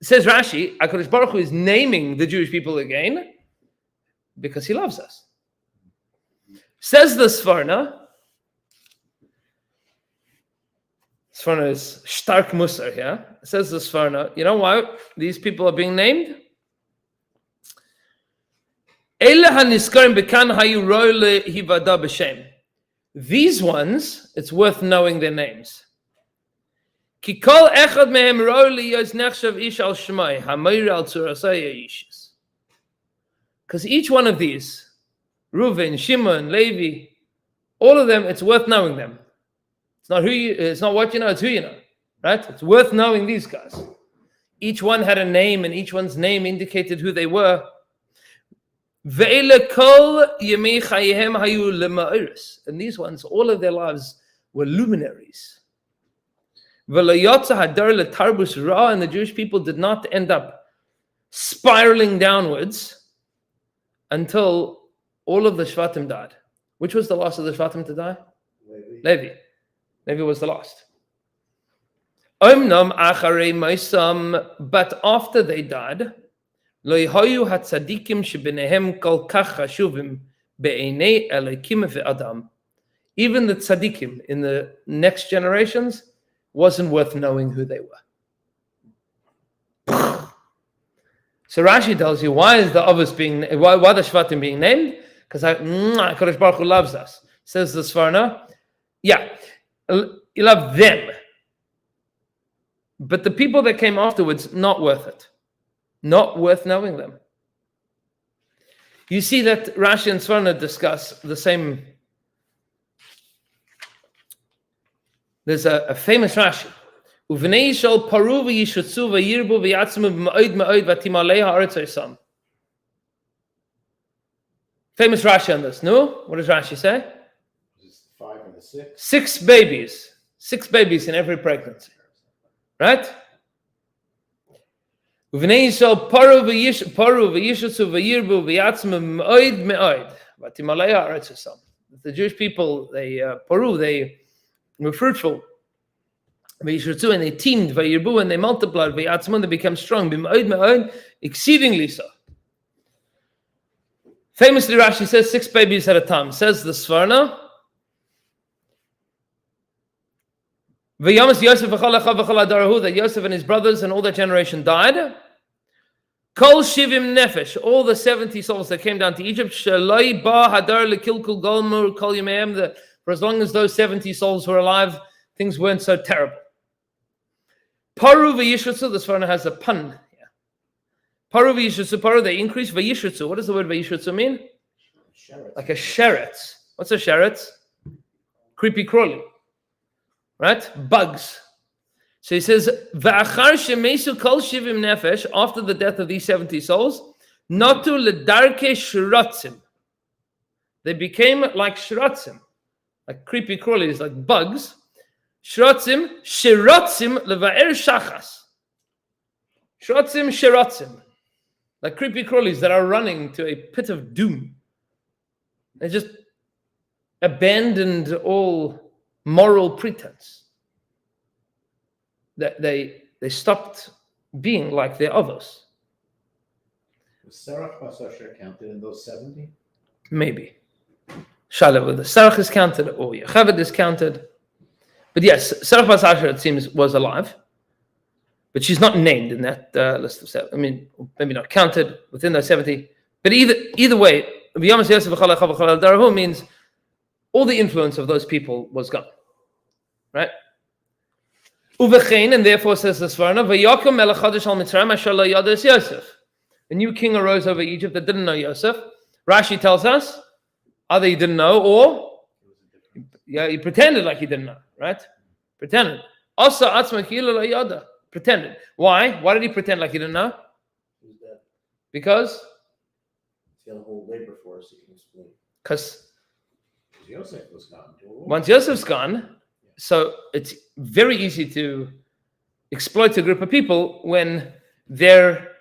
Says Rashi, HaKadosh Baruch Hu is naming the Jewish people again because he loves us. Says the Sforno is stark Musar here. Says the Sforno, you know why these people are being named? These ones, it's worth knowing their names. Because each one of these, Reuven, Shimon, Levi, all of them, it's worth knowing them. It's not what you know, it's who you know, right? It's worth knowing these guys. Each one had a name, and each one's name indicated who they were. And these ones, all of their lives were luminaries. And the Jewish people did not end up spiraling downwards until all of the Shvatim died. Which was the last of the Shvatim to die? Levi. Levi was the last. But after they died, even the tzaddikim in the next generations wasn't worth knowing who they were. So Rashi tells you why is the Avos why the Shvatim being named? Because HaKadosh Baruch Hu loves us. Says the Sforno, yeah, you love them, but the people that came afterwards, not worth it, not worth knowing them. You see that Rashi and Sforno discuss the same. There's a famous Rashi. Uvnei shel paru v'yishutzu v'yirbu v'yatzmu b'ma'od ma'od v'timalei ha'aretz ha'isam. Famous Rashi on this. No? What does Rashi say? Is it 5 and the 6? 6 babies. 6 babies in every pregnancy. Right? Uvnei shel paru v'yishutzu v'yirbu v'yatzmu b'ma'od ma'od v'timalei ha'aretz ha'isam. The Jewish people, they were fruitful. And they teemed, and they multiplied, they became strong, exceedingly so. Famously, Rashi says 6 babies at a time. Says the Sforno, that Yosef and his brothers and all that generation died. Kol shivim nefesh, all the 70 souls that came down to Egypt, for as long as those 70 souls were alive, things weren't so terrible. Paru v'yishutzu, the Sforno has a pun here. Paru v'yishutzu, paru, they increase. V'yishutzu, what does the word v'yishutzu mean? Sheretz. Like a sheretz. What's a sheretz? Creepy crawly. Right? Bugs. So he says, V'achar shemesu kol shivim nefesh, after the death of these 70 souls, natu ledarke shiratzim. They became like shiratzim, like creepy crawlies, like bugs. Shiratzim, shiratzim leva'er shachas. Shiratzim, shiratzim, like creepy crawlies that are running to a pit of doom. They just abandoned all moral pretense. That they stopped being like their others. Was Serach Bas Asher counted in those 70? Maybe. Shalom, whether Serach is counted or Yocheved is counted. But yes, Serach Bas Asher, it seems, was alive. But but she's not named in that list of 70. I mean, maybe not counted within those 70. But either way, V'yamas Yosef v'chal achav v'chal al darahu means all the influence of those people was gone, right? Uvechein, and therefore says the Svarna, v'yakom melech chadash al Mitzrayim asher lo yada Yosef. A new king arose over Egypt that didn't know Yosef. Rashi tells us either he didn't know or he pretended like he didn't know, right? Pretended. Asa atzma ki'ilu lo yada. Pretended. Why? Why did he pretend like he didn't know? Who's that? Because He's got a whole labor force you can explain. Yosef was gone. once Yosef's gone, so it's very easy to exploit a group of people when their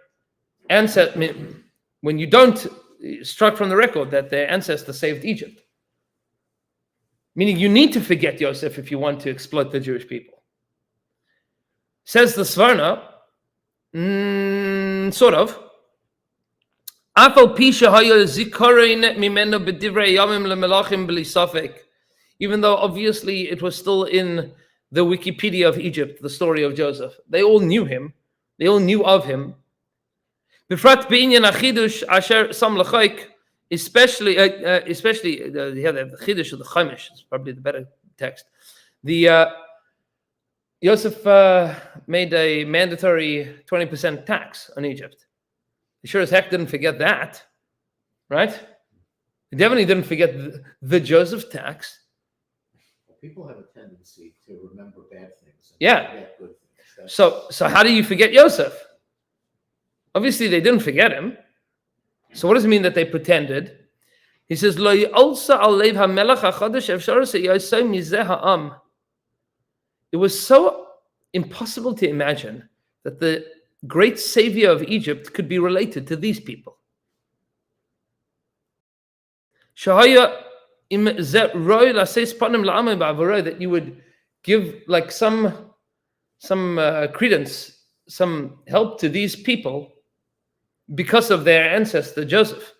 ancestor, when you don't struck from the record that their ancestor saved Egypt. Meaning you need to forget Yosef if you want to exploit the Jewish people. Says the Svarna, sort of. Even though obviously it was still in the Wikipedia of Egypt, the story of Joseph. They all knew him. They all knew of him. Especially the Chidush of the Chumash is probably the better text. Yosef made a mandatory 20% tax on Egypt. He sure as heck didn't forget that, right? He definitely didn't forget the Joseph tax. People have a tendency to remember bad things. And Yeah. forget good things. So how do you forget Yosef? Obviously, they didn't forget him. So what does it mean that they pretended? He says, "Lo yolsa alev hamelach hachodesh efshar seyosei mizeh ha'am." It was so impossible to imagine that the great savior of Egypt could be related to these people. Shahaya im zeh roi laseis panim la'amim ba'avoroi, that you would give like some credence, some help to these people because of their ancestor Joseph.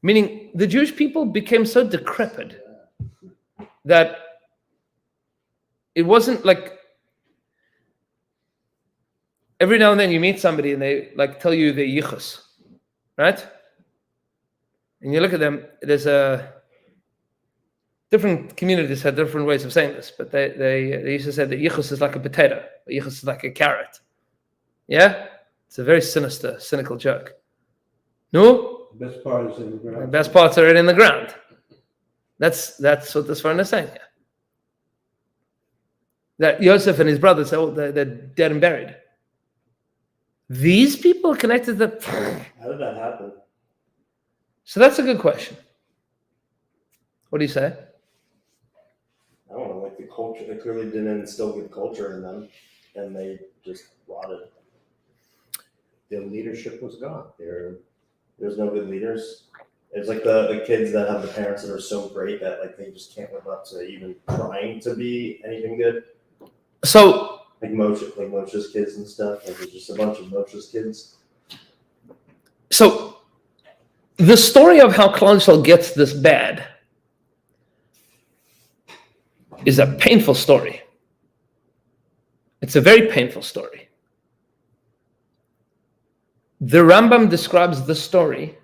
Meaning the Jewish people became so decrepit that it wasn't like every now and then you meet somebody and they like tell you their yichus, right? And you look at them, there's different communities have different ways of saying this, but they used to say that yichus is like a potato, yichus is like a carrot. Yeah? It's a very sinister, cynical joke. No? The best part is in the The ground. best parts are in the ground. That's what this one is saying here. That Yosef and his brothers, they're dead and buried. These people are connected to... How did that happen? So that's a good question. What do you say? I don't know, like the culture, they clearly didn't instill good culture in them, and they just rotted. Their leadership was gone. There's no good leaders. It's like the kids that have the parents that are so great that like they just can't live up to even trying to be anything good. So, Like Moshe's kids and stuff. Like there's just a bunch of Moshe's kids. so the story of how Klal Yisrael gets this bad is a painful story. It's a very painful story. The Rambam describes the story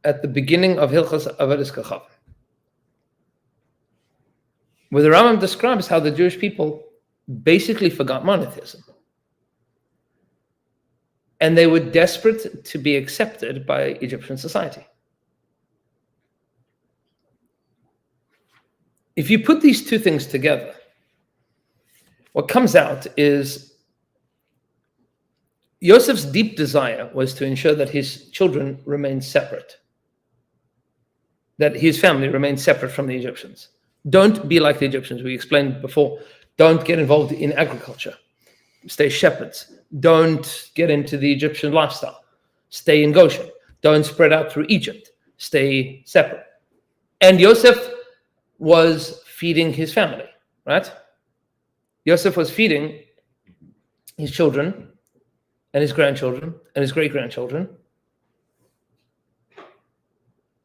at the beginning of Hilchos Avodas Kachavim, where the Rambam describes how the Jewish people basically forgot monotheism. And they were desperate to be accepted by Egyptian society. If you put these two things together, what comes out is Yosef's deep desire was to ensure that his children remained separate, that his family remained separate from the Egyptians. Don't be like the Egyptians. We explained before. Don't get involved in agriculture. Stay shepherds. Don't get into the Egyptian lifestyle. Stay in Goshen. Don't spread out through Egypt. Stay separate. And Yosef was feeding his family, right? Yosef was feeding his children and his grandchildren and his great-grandchildren.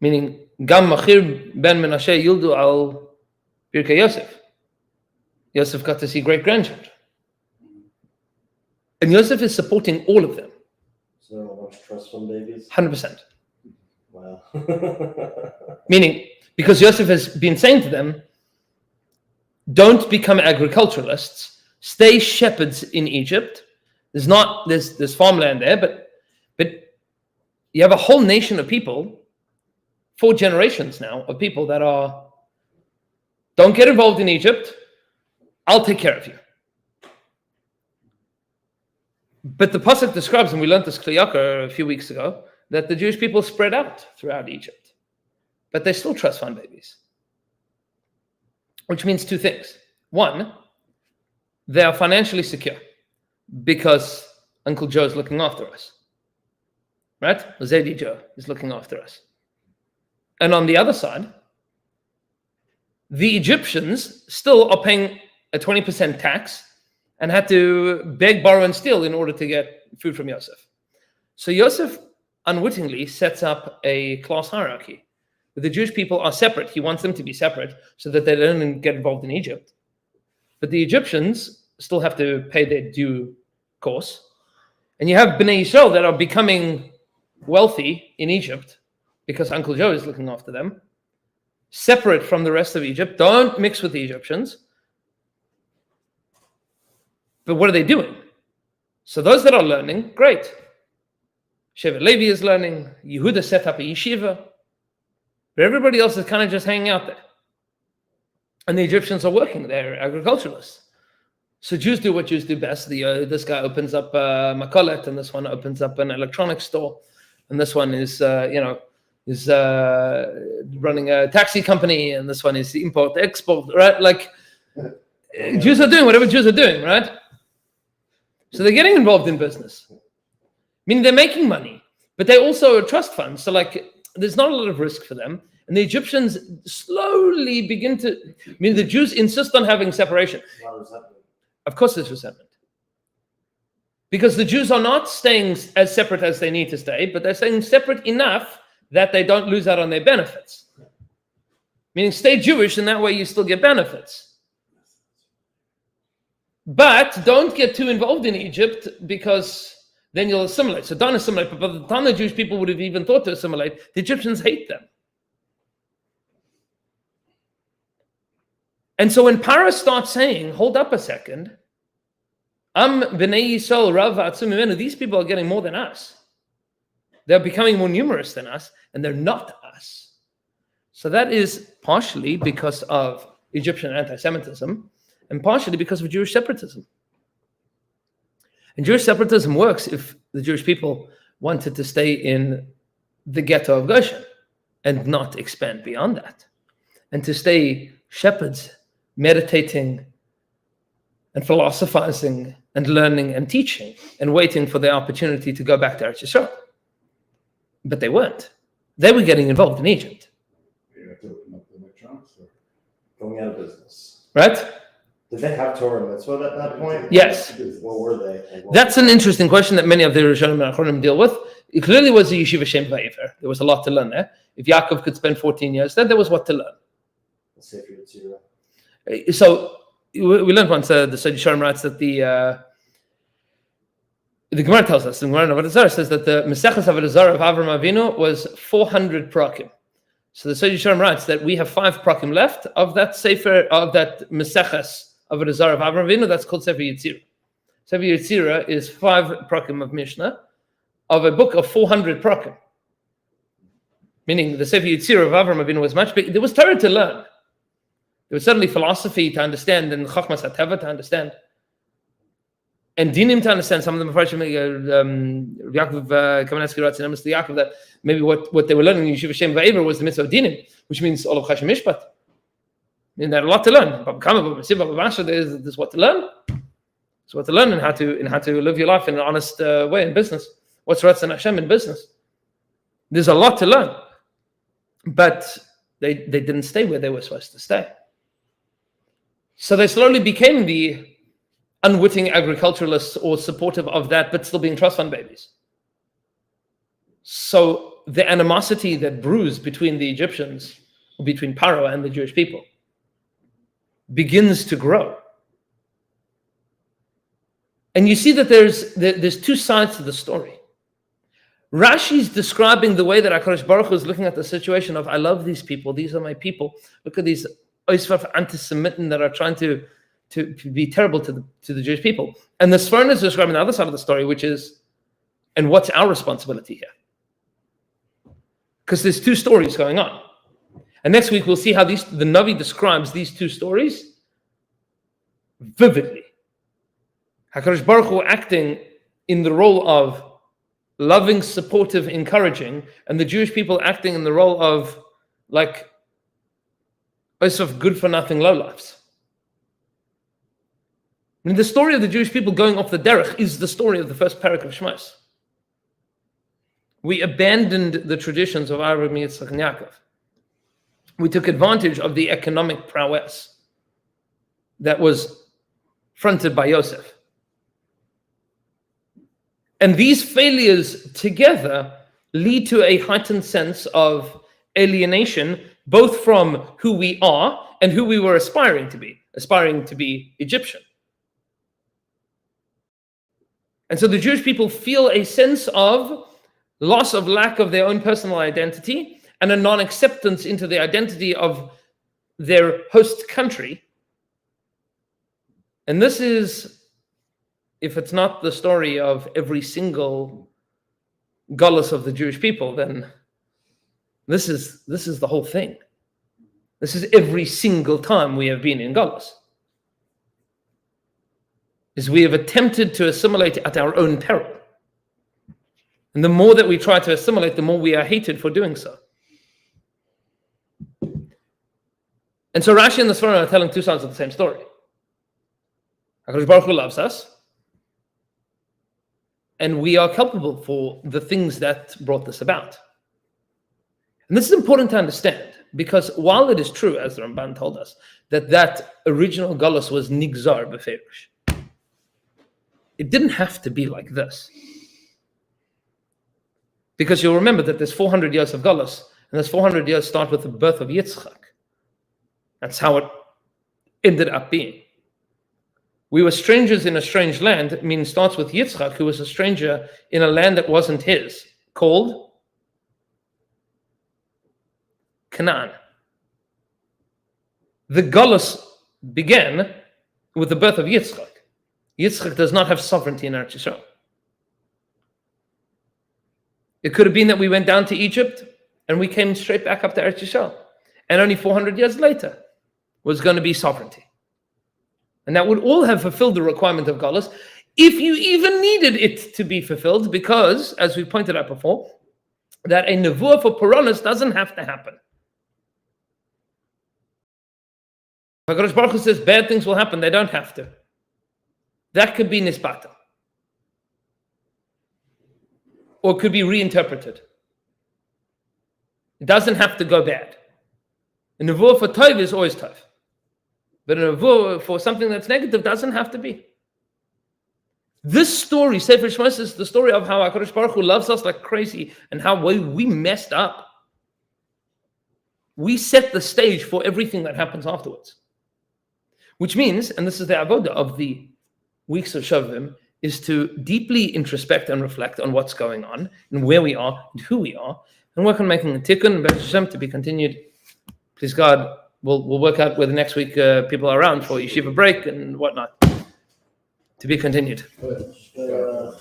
Meaning, Gam Machir ben Menashe Yildu al Birkei Yosef. Yosef got to see great-grandchildren. And Yosef is supporting all of them, So there are a bunch of trust fund babies. 100%. Wow. Meaning, because Yosef has been saying to them, don't become agriculturalists, stay shepherds in Egypt. There's farmland there, but you have a whole nation of people, 4 generations now, of people that don't get involved in Egypt, I'll take care of you. But the Pasuk describes, and we learned this Kliyaka a few weeks ago, that the Jewish people spread out throughout Egypt. But they still trust fund babies. Which means 2 things. 1, they are financially secure because Uncle Joe is looking after us. Right? Zedi Joe is looking after us. And on the other side, the Egyptians still are paying a 20% tax and had to beg, borrow, and steal in order to get food from Yosef. So Yosef unwittingly sets up a class hierarchy. The Jewish people are separate. He wants them to be separate so that they don't get involved in Egypt. But the Egyptians still have to pay their due course. And you have Bnei Yisrael that are becoming wealthy in Egypt because Uncle Joe is looking after them, separate from the rest of Egypt. Don't mix with the Egyptians. But what are they doing? So those that are learning, great. Shevet Levi is learning. Yehuda set up a yeshiva. But everybody else is kind of just hanging out there. And the Egyptians are working. They're agriculturalists. So Jews do what Jews do best. This guy opens up a makolet, and this one opens up an electronics store. And this one is running a taxi company. And this one is import, export, right? Like Jews are doing whatever Jews are doing, right? So they're getting involved in business. Meaning they're making money, but they also are trust funds. So like, there's not a lot of risk for them. And the Egyptians slowly begin to, the Jews insist on having separation. Of course there's resentment. Because the Jews are not staying as separate as they need to stay, but they're staying separate enough that they don't lose out on their benefits. Meaning stay Jewish, and that way you still get benefits. But don't get too involved in Egypt because then you'll assimilate. So don't assimilate. But by the time the Jewish people would have even thought to assimilate, the Egyptians hate them. And so when Paro starts saying, hold up a second, Bnei Yisrael, Rav Atzum Mimenu, these people are getting more than us. They're becoming more numerous than us, and they're not us. So that is partially because of Egyptian anti-Semitism, and partially because of Jewish separatism. And Jewish separatism works if the Jewish people wanted to stay in the ghetto of Goshen and not expand beyond that, and to stay shepherds, meditating and philosophizing and learning and teaching and waiting for the opportunity to go back to Eretz Yisrael. But they weren't. They were getting involved in Egypt. You have to open up the electronics store. Going out of business. Right? Did they have Torah and mitzvot at that point? Yes. What were they? Like, what That's an interesting question that many of the Rishonim and Achronim deal with. It clearly was a yeshiva Shem Va'ever. There was a lot to learn there. If Yaakov could spend 14 years there, there was what to learn. Let's see if you would see that. So we learned once, the Sod Yesharim writes that the Gemara tells us, the Gemara in Avodah Zarah says that the Meseches Avodah Zarah of Avram Avinu was 400 prakim. So the Sod Yesharim writes that we have 5 prakim left of that Sefer, of that Meseches Avodah Zarah of Avram Avinu, that's called Sefer Yetzirah. Sefer Yetzirah is 5 prakim of Mishnah of a book of 400 prakim. Meaning the Sefer Yetzirah of Avram Avinu was much bigger. There was Torah to learn. There was certainly philosophy to understand and Chachmas HaTeva to understand. And Dinim to understand. Some of them, Yaakov Kamenetsky writes in Amos to Yaakov that maybe what they were learning in Yeshiva Shem Va'ever was the mitzvah of Dinim, which means all of Chashem Mishpat. And they had a lot to learn. There's what to learn. There's what to learn and how to live your life in an honest way in business. What's Ratzon Hashem in business? There's a lot to learn. But they didn't stay where they were supposed to stay. So they slowly became the unwitting agriculturalists or supportive of that, but still being trust fund babies. So the animosity that brews between the Egyptians, or between Paro and the Jewish people, begins to grow. And you see that there's two sides to the story. Rashi's describing the way that HaKadosh Baruch Hu is looking at the situation of, I love these people, these are my people. Look at these Oisvaf anti-Semitim that are trying to be terrible to the Jewish people. And the Sforno is describing the other side of the story, which is, and what's our responsibility here? Because there's two stories going on. And next week we'll see how the Navi describes these two stories vividly. HaKadosh Baruch Hu acting in the role of loving, supportive, encouraging, and the Jewish people acting in the role of like of good for nothing lowlifes. I mean, the story of the Jewish people going off the derech is the story of the first parak of Shmos. We abandoned the traditions of Avraham, Yitzchak, and Yaakov. We took advantage of the economic prowess that was fronted by Yosef. And these failures together lead to a heightened sense of alienation, both from who we are and who we were aspiring to be Egyptian. And so the Jewish people feel a sense of loss of lack of their own personal identity and a non-acceptance into the identity of their host country. And this is, if it's not the story of every single galus of the Jewish people, then this is the whole thing. This is every single time we have been in galus. Is we have attempted to assimilate at our own peril. And the more that we try to assimilate, the more we are hated for doing so. And so Rashi and the Sforno are telling two sides of the same story. HaKadosh Baruch Hu loves us, and we are culpable for the things that brought this about. And this is important to understand, because while it is true, as the Ramban told us, that original galus was nigzar beferish, it didn't have to be like this. Because you'll remember that there's 400 years of galus, and those 400 years start with the birth of Yitzchak. That's how it ended up being. We were strangers in a strange land. It means starts with Yitzchak, who was a stranger in a land that wasn't his, called Canaan. The galus began with the birth of Yitzchak. Yitzchak does not have sovereignty in Eretz Yisrael. It could have been that we went down to Egypt and we came straight back up to Eretz Yisrael. And only 400 years later was going to be sovereignty. And that would all have fulfilled the requirement of galus, if you even needed it to be fulfilled, because, as we pointed out before, that a nevuah for Puranas doesn't have to happen. HaKadosh Baruch Hu says bad things will happen, they don't have to. That could be nisbata. Or could be reinterpreted. It doesn't have to go bad. A nevuah for tov is always tov. But a nevuah for something that's negative doesn't have to be. This story, Sefer Shmos, is the story of how HaKadosh Baruch Hu loves us like crazy and how we messed up. We set the stage for everything that happens afterwards. Which means, and this is the avodah of the weeks of Shovim, is to deeply introspect and reflect on what's going on and where we are and who we are, and work on making a tikkun and B'ezras Hashem to be continued. Please God, we'll work out whether next week people are around for yeshiva break and whatnot. To be continued. Good.